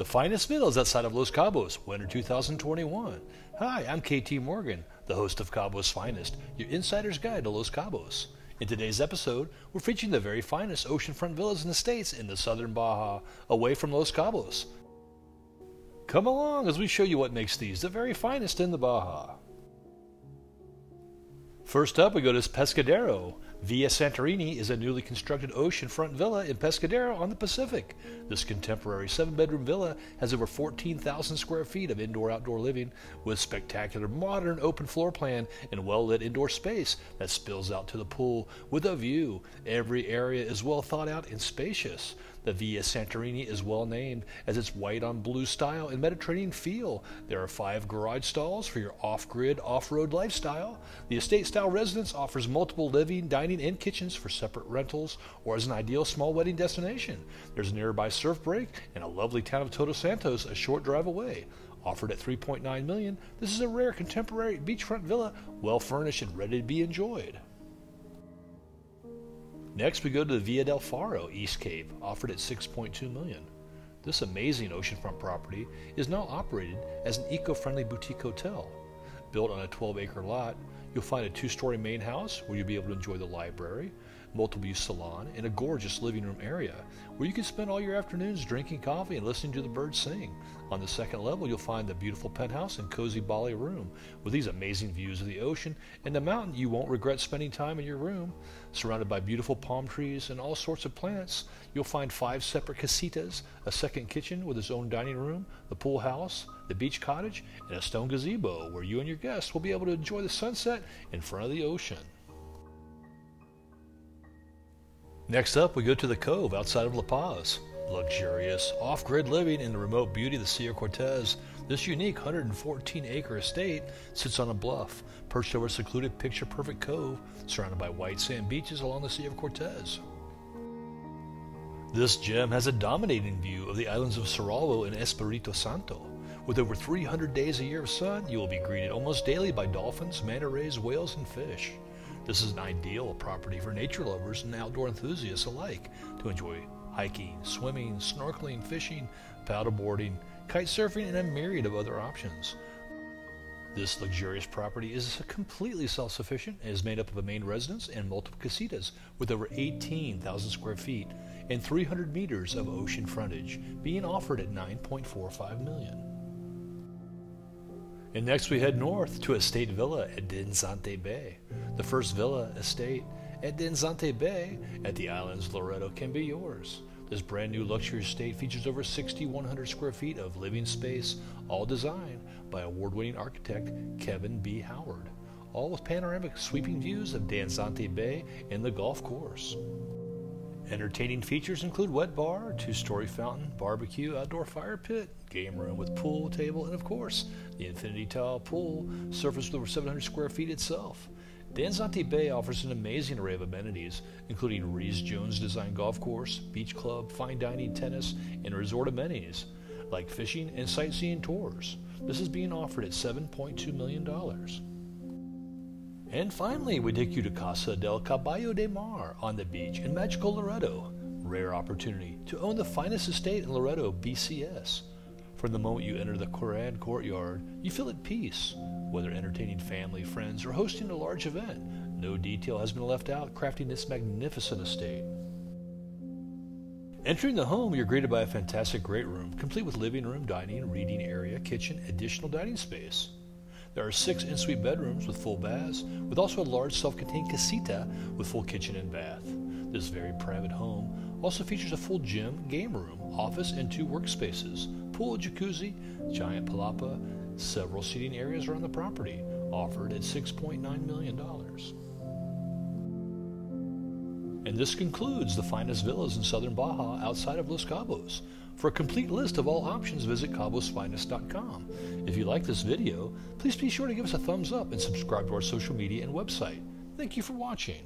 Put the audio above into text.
The finest villas outside of Los Cabos, winter 2021. Hi, I'm KT Morgan, the host of Cabo's Finest, your insider's guide to Los Cabos. In today's episode, we're featuring the very finest oceanfront villas in the States in the southern Baja, away from Los Cabos. Come along as we show you what makes these the very finest in the Baja. First up, we go to Pescadero. Via Santorini is a newly constructed oceanfront villa in Pescadero on the Pacific. This contemporary 7-bedroom villa has over 14,000 square feet of indoor-outdoor living with spectacular modern open floor plan and well-lit indoor space that spills out to the pool with a view. Every area is well thought out and spacious. The Via Santorini is well named as its white on blue style and Mediterranean feel. There are 5 garage stalls for your off-grid, off-road lifestyle. The estate-style residence offers multiple living, dining, and kitchens for separate rentals or as an ideal small wedding destination. There's a nearby surf break and a lovely town of Todos Santos a short drive away. Offered at $3.9 million, this is a rare contemporary beachfront villa, well furnished and ready to be enjoyed. Next, we go to the Via del Faro, East Cape, offered at $6.2 million. This amazing oceanfront property is now operated as an eco-friendly boutique hotel. Built on a 12-acre lot, you'll find a 2-story main house where you'll be able to enjoy the library, multiple-use salon, and a gorgeous living room area where you can spend all your afternoons drinking coffee and listening to the birds sing. On the second level, you'll find the beautiful penthouse and cozy Bali room with these amazing views of the ocean and the mountain. You won't regret spending time in your room. Surrounded by beautiful palm trees and all sorts of plants, you'll find 5 separate casitas, a second kitchen with its own dining room, the pool house, the beach cottage, and a stone gazebo where you and your guests will be able to enjoy the sunset in front of the ocean. Next up, we go to the Cove outside of La Paz. Luxurious, off-grid living in the remote beauty of the Sierra Cortez, this unique 114-acre estate sits on a bluff, perched over a secluded picture-perfect cove, surrounded by white sand beaches along the Sierra Cortez. This gem has a dominating view of the islands of Soralvo and Espiritu Santo. With over 300 days a year of sun, you will be greeted almost daily by dolphins, manta rays, whales, and fish. This is an ideal property for nature lovers and outdoor enthusiasts alike to enjoy hiking, swimming, snorkeling, fishing, paddleboarding, kite surfing, and a myriad of other options. This luxurious property is completely self-sufficient and is made up of a main residence and multiple casitas with over 18,000 square feet and 300 meters of ocean frontage, being offered at $9.45 million. And next we head north to Estate Villa at Danzati Bay. The first villa estate at Danzati Bay at the island's Loreto can be yours. This brand new luxury estate features over 6,100 square feet of living space, all designed by award-winning architect Kevin B. Howard, all with panoramic sweeping views of Danzati Bay and the golf course. Entertaining features include wet bar, 2-story fountain, barbecue, outdoor fire pit, game room with pool table, and of course, the infinity tile pool, surface with over 700 square feet itself. Danzati Bay offers an amazing array of amenities, including Rees-Jones designed golf course, beach club, fine dining, tennis, and resort amenities, like fishing and sightseeing tours. This is being offered at $7.2 million. And finally, we take you to Casa del Caballo de Mar on the beach in magical Loreto. Rare opportunity to own the finest estate in Loreto, B.C.S. From the moment you enter the grand courtyard, you feel at peace. Whether entertaining family, friends, or hosting a large event, no detail has been left out crafting this magnificent estate. Entering the home, you're greeted by a fantastic great room, complete with living room, dining, reading area, kitchen, additional dining space. There are 6 en-suite bedrooms with full baths, with also a large self-contained casita with full kitchen and bath. This very private home also features a full gym, game room, office, and 2 workspaces, pool, jacuzzi, giant palapa. Several seating areas are on the property, offered at $6.9 million. And this concludes the finest villas in southern Baja outside of Los Cabos. For a complete list of all options, visit cabosfinest.com. If you like this video, please be sure to give us a thumbs up and subscribe to our social media and website. Thank you for watching.